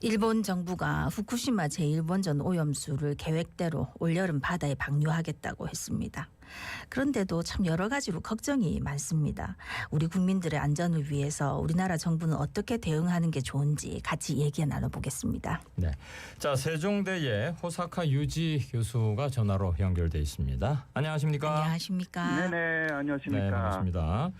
일본 정부가 후쿠시마 제1원전 오염수를 계획대로 올여름 바다에 방류하겠다고 했습니다. 그런데도 참 여러 가지로 걱정이 많습니다. 우리 국민들의 안전을 위해서 우리나라 정부는 어떻게 대응하는 게 좋은지 같이 얘기 나눠보겠습니다. 네, 자 세종대의 호사카 유지 교수가 전화로 연결돼 있습니다. 안녕하십니까? 안녕하십니까? 네네, 안녕하십니까? 네, 반갑습니다.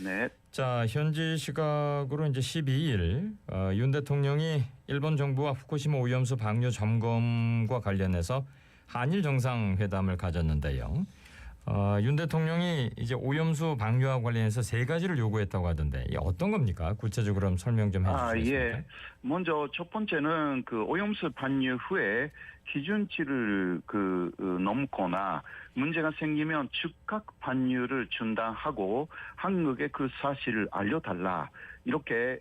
네. 자, 현지 시각으로 이제 12일 윤 대통령이 일본 정부와 후쿠시마 오염수 방류 점검과 관련해서 한일 정상회담을 가졌는데요. 윤 대통령이 이제 오염수 방류와 관련해서 세 가지를 요구했다고 하던데 이게 어떤 겁니까? 구체적으로 한번 설명 좀 해주시겠습니까? 예. 먼저 첫 번째는 그 오염수 방류 후에 기준치를 넘거나 문제가 생기면 즉각 방류를 중단하고 한국에 그 사실을 알려달라. 이렇게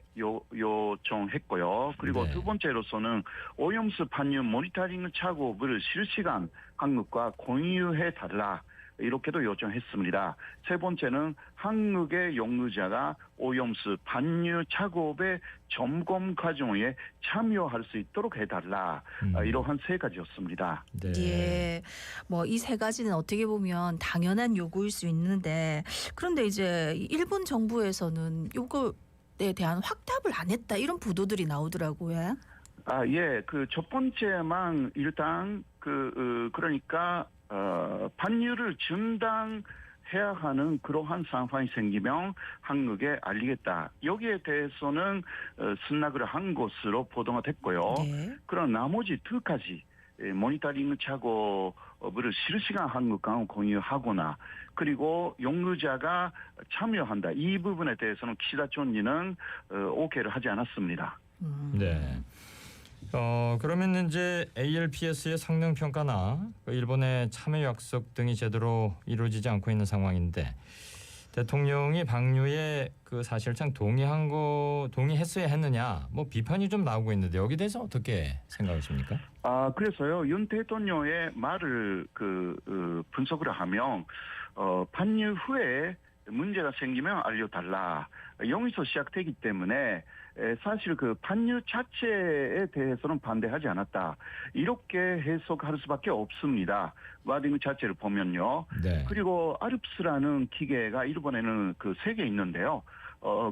요청했고요. 그리고 네. 두 번째로서는 오염수 방류 모니터링 작업을 실시간 한국과 공유해달라. 이렇게도 요청했습니다. 세 번째는 한국의 용의자가 오염수 방류 작업의 점검 과정에 참여할 수 있도록 해달라. 이러한 세 가지였습니다. 네. 예, 뭐 이 세 가지는 어떻게 보면 당연한 요구일 수 있는데 그런데 이제 일본 정부에서는 요거에 대한 확답을 안 했다 이런 보도들이 나오더라고요. 예. 그 첫 번째만 일단 그러니까 방류를 중단해야 하는 그러한 상황이 생기면 한국에 알리겠다. 여기에 대해서는 승낙을 한 것으로 보도가 됐고요. 네. 그런 나머지 두 가지 모니터링 작업을 실시간 한국과 공유하거나 그리고 용의자가 참여한다. 이 부분에 대해서는 기시다 총리는 오케이를 하지 않았습니다. 네. 그러면 이제 ALPS의 성능 평가나 일본의 참여 약속 등이 제대로 이루어지지 않고 있는 상황인데 대통령이 방류에 그 사실상 동의했어야 했느냐 뭐 비판이 좀 나오고 있는데 여기 대해서 어떻게 생각하십니까? 그래서요 윤 대통령의 말을 분석을 하면 방류 후에 문제가 생기면 알려달라. 여기서 시작되기 때문에 사실 그 방류 자체에 대해서는 반대하지 않았다. 이렇게 해석할 수밖에 없습니다. 와딩 자체를 보면요. 네. 그리고 아르프스라는 기계가 일본에는 세 개 있는데요.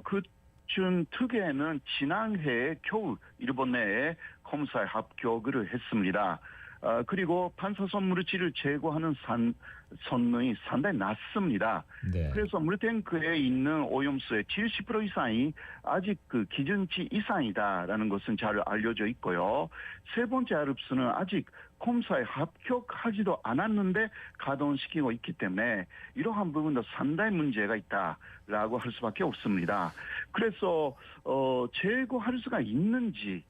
그 중 두 개는 지난해 겨우 일본 내에 검사에 합격을 했습니다. 그리고 반사선 물질을 제거하는 성능이 상당히 낮습니다. 네. 그래서 물탱크에 있는 오염수의 70% 이상이 아직 그 기준치 이상이다라는 것은 잘 알려져 있고요. 세 번째 아르프스는 아직 검사에 합격하지도 않았는데 가동시키고 있기 때문에 이러한 부분도 상당히 문제가 있다라고 할 수밖에 없습니다. 그래서 제거할 수가 있는지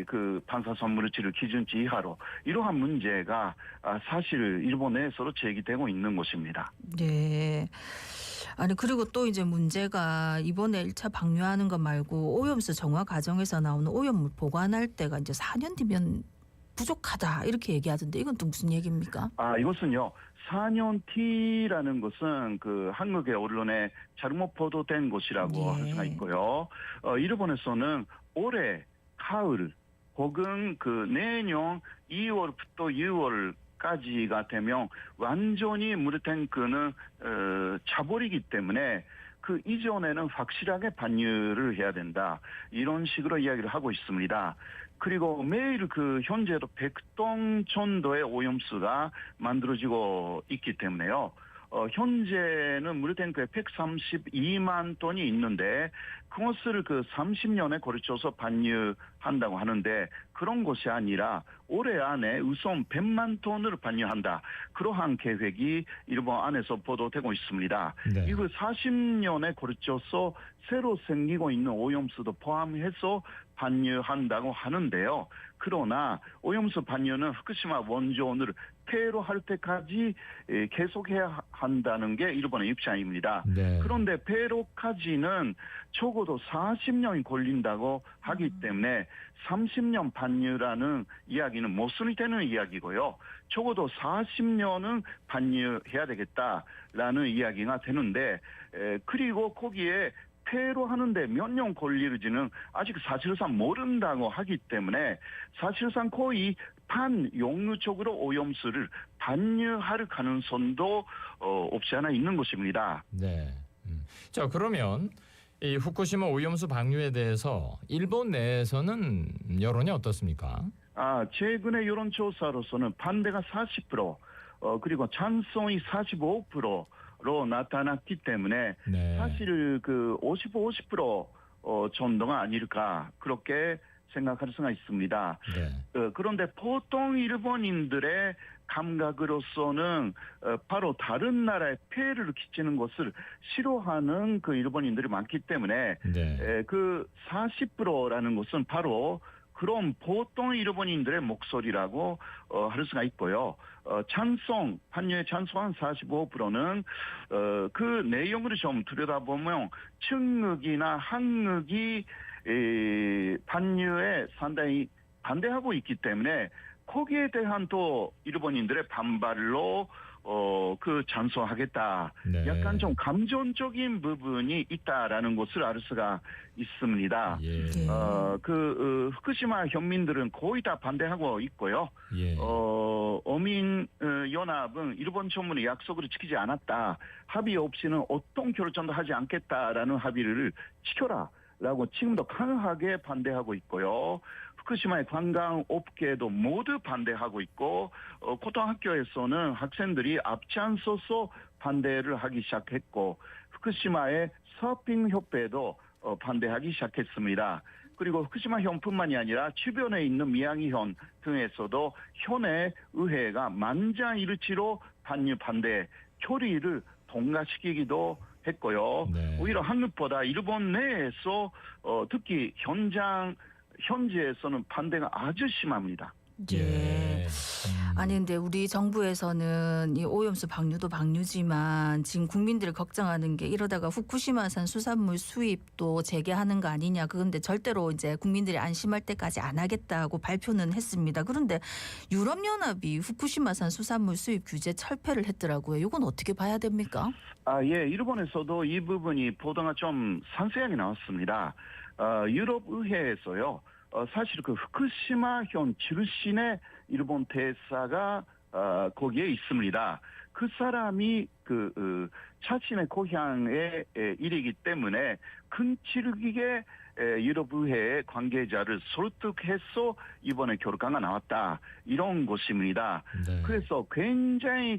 그 반사선 물질을 기준치 이하로 이러한 문제가 사실 일본 내에서도 제기되고 있는 것입니다. 네. 아니 그리고 또 이제 문제가 이번에 1차 방류하는 것 말고 오염수 정화 과정에서 나오는 오염물 보관할 때가 이제 4년 뒤면 부족하다 이렇게 얘기하던데 이건 또 무슨 얘기입니까? 이것은요. 4년 뒤라는 것은 한국의 언론에 잘못 보도된 것이라고 할 수가 있고요. 일본에서는 올해 가을 혹은 내년 2월부터 6월까지가 되면 완전히 물탱크는 차버리기 때문에 그 이전에는 확실하게 방류를 해야 된다. 이런 식으로 이야기를 하고 있습니다. 그리고 매일 현재도 100톤 정도의 오염수가 만들어지고 있기 때문에요. 현재는 물탱크에 132만 톤이 있는데 그것을 30년에 걸쳐서 방류한다고 하는데 그런 것이 아니라 올해 안에 우선 100만 톤을 방류한다. 그러한 계획이 일본 안에서 보도되고 있습니다. 네. 이거 40년에 걸쳐서 새로 생기고 있는 오염수도 포함해서 방류한다고 하는데요. 그러나 오염수 방류는 후쿠시마 원전을 폐로할 때까지 계속해야 한다는 게 일본의 입장입니다. 네. 그런데 폐로까지는 적어도 40년이 걸린다고 하기 때문에 30년 방류라는 이야기는 모순이 되는 이야기고요. 적어도 40년은 방류해야 되겠다라는 이야기가 되는데 그리고 거기에 폐로 하는데 몇 년 걸릴지는 아직 사실상 모른다고 하기 때문에 사실상 거의 반용루적으로 오염수를 반유할 가능성도 없지 않아 있는 것입니다. 네. 자, 그러면 이 후쿠시마 오염수 방류에 대해서 일본 내에서는 여론이 어떻습니까? 최근의 여론조사로서는 반대가 40%, 그리고 찬성이 45%로 나타났기 때문에 네. 사실 그 50% 정도가 아닐까 그렇게 생각할 수가 있습니다. 네. 그런데 보통 일본인들의 감각으로서는 바로 다른 나라에 폐해를 끼치는 것을 싫어하는 그 일본인들이 많기 때문에 네. 그 40%라는 것은 바로 그런 보통 일본인들의 목소리라고 할 수가 있고요. 반유에 찬성한 45%는 그 내용을 좀 들여다보면 측극이나 한극이 반유에 상당히 반대하고 있기 때문에 거기에 대한 또 일본인들의 반발로 그 찬성하겠다. 네. 약간 좀 감정적인 부분이 있다라는 것을 알 수가 있습니다. 예. 네. 후쿠시마 현민들은 거의 다 반대하고 있고요. 예. 어민 연합은 일본 정부는 약속을 지키지 않았다. 합의 없이는 어떤 결정도 하지 않겠다라는 합의를 지켜라라고 지금도 강하게 반대하고 있고요. 후쿠시마의 관광업계도 모두 반대하고 있고 고등학교에서는 학생들이 앞장서서 반대를 하기 시작했고 후쿠시마의 서핑협회도 반대하기 시작했습니다. 그리고 후쿠시마현뿐만이 아니라 주변에 있는 미야기현 등에서도 현의 의회가 만장일치로 반유 반대 결의를 통과시키기도 했고요. 네. 오히려 한국보다 일본 내에서 특히 현지에서는 반대가 아주 심합니다. 예. 아니 근데 우리 정부에서는 이 오염수 방류도 방류지만 지금 국민들을 걱정하는 게 이러다가 후쿠시마산 수산물 수입도 재개하는 거 아니냐. 그런데 절대로 이제 국민들이 안심할 때까지 안 하겠다고 발표는 했습니다. 그런데 유럽연합이 후쿠시마산 수산물 수입 규제 철폐를 했더라고요. 이건 어떻게 봐야 됩니까? 예, 일본에서도 이 부분이 보도가 좀 상세하게 나왔습니다. 유럽의회에서요. 사실 그 후쿠시마현 출신의 일본 대사가 거기에 있습니다. 그 사람이 자신의 고향의 일이기 때문에 근칠하게 유럽의회 관계자를 설득해서 이번에 결과가 나왔다. 이런 것입니다. 네. 그래서 굉장히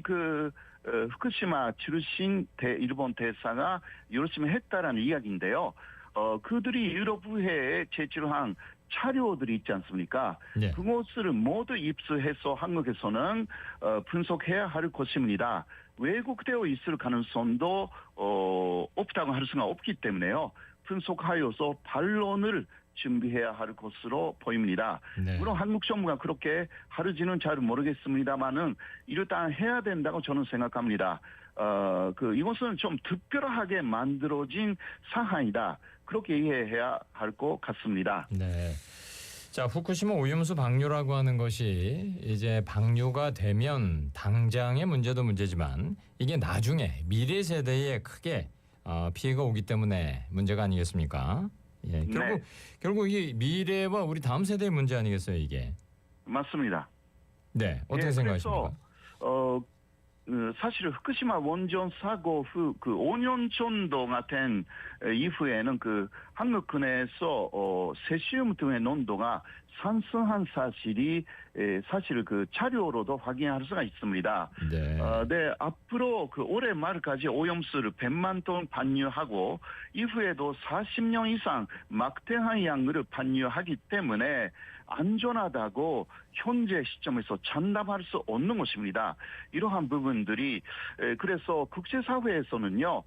후쿠시마 출신 일본 대사가 열심히 했다라는 이야기인데요. 그들이 유럽의회에 제출한 자료들이 있지 않습니까? 네. 그것을 모두 입수해서 한국에서는 분석해야 할 것입니다. 왜곡되어 있을 가능성도 없다고 할 수가 없기 때문에요. 분석하여서 반론을 준비해야 할 것으로 보입니다. 네. 물론 한국 정부가 그렇게 하는지는 잘 모르겠습니다만은 일단 해야 된다고 저는 생각합니다. 이것은 좀 특별하게 만들어진 사안이다. 그렇게 이해해야 할 것 같습니다. 네. 자, 후쿠시마 오염수 방류라고 하는 것이 이제 방류가 되면 당장의 문제도 문제지만 이게 나중에 미래 세대에 크게 피해가 오기 때문에 문제가 아니겠습니까? 예. 결국 이게 미래와 우리 다음 세대의 문제 아니겠어요, 이게? 맞습니다. 네. 어떻게 생각하십니까? 그래서 사실 후쿠시마 원전 사고 후 5년 정도가 된 이후에는 한국군에서 세슘 등의 농도가 상승한 사실이 사실 자료로도 확인할 수가 있습니다. 네. 네, 앞으로 올해 말까지 오염수를 100만 톤 반유하고 이후에도 40년 이상 막대한 양을 반유하기 때문에 안전하다고 현재 시점에서 장담할 수 없는 것입니다. 이러한 부분들이 그래서 국제사회에서는요.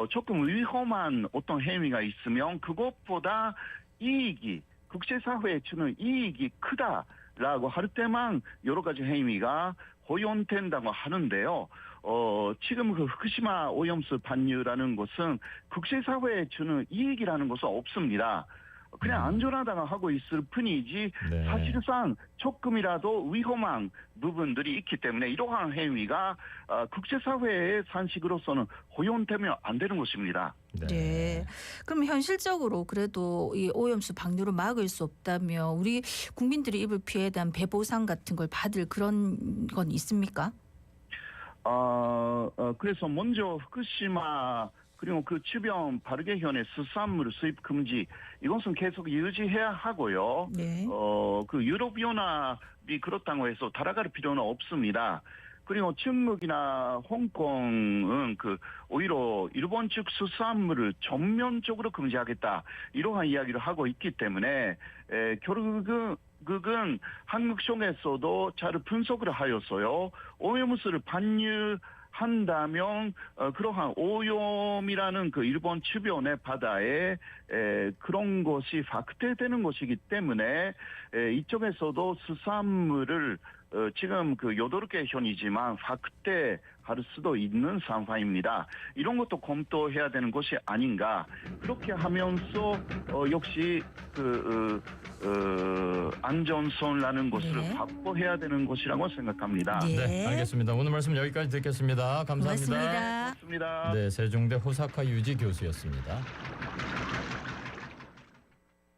조금 위험한 어떤 행위가 있으면 그것보다 국제사회에 주는 이익이 크다라고 할 때만 여러 가지 행위가 허용된다고 하는데요. 지금 후쿠시마 오염수 반유라는 것은 국제사회에 주는 이익이라는 것은 없습니다. 그냥 안전하다고 하고 있을 뿐이지 네. 사실상 조금이라도 위험한 부분들이 있기 때문에 이러한 행위가 국제사회의 산식으로서는 허용되면 안 되는 것입니다. 네. 그럼 현실적으로 그래도 이 오염수 방류를 막을 수 없다면 우리 국민들이 입을 피해에 대한 배보상 같은 걸 받을 그런 건 있습니까? 그래서 먼저 후쿠시마 그리고 그 주변 발괴현의 수산물 수입 금지 이것은 계속 유지해야 하고요. 네. 그 유럽연합이 그렇다고 해서 따라갈 필요는 없습니다. 그리고 중국이나 홍콩은 오히려 일본 측 수산물을 전면적으로 금지하겠다 이러한 이야기를 하고 있기 때문에 결국은 한국 쪽에서도 잘 분석을 하였어요. 오염수를 반류한다면 그러한 오염이라는 그 일본 주변의 바다에 그런 것이 확대되는 것이기 때문에 이쪽에서도 수산물을 지금 8개 현이지만 확대할 수도 있는 상황입니다. 이런 것도 검토해야 되는 것이 아닌가. 그렇게 하면서 역시 안전선이라는 것을 네. 확보해야 되는 것이라고 생각합니다. 네. 네, 알겠습니다. 오늘 말씀 여기까지 듣겠습니다. 감사합니다. 고맙습니다. 고맙습니다. 네, 세종대 호사카 유지 교수였습니다.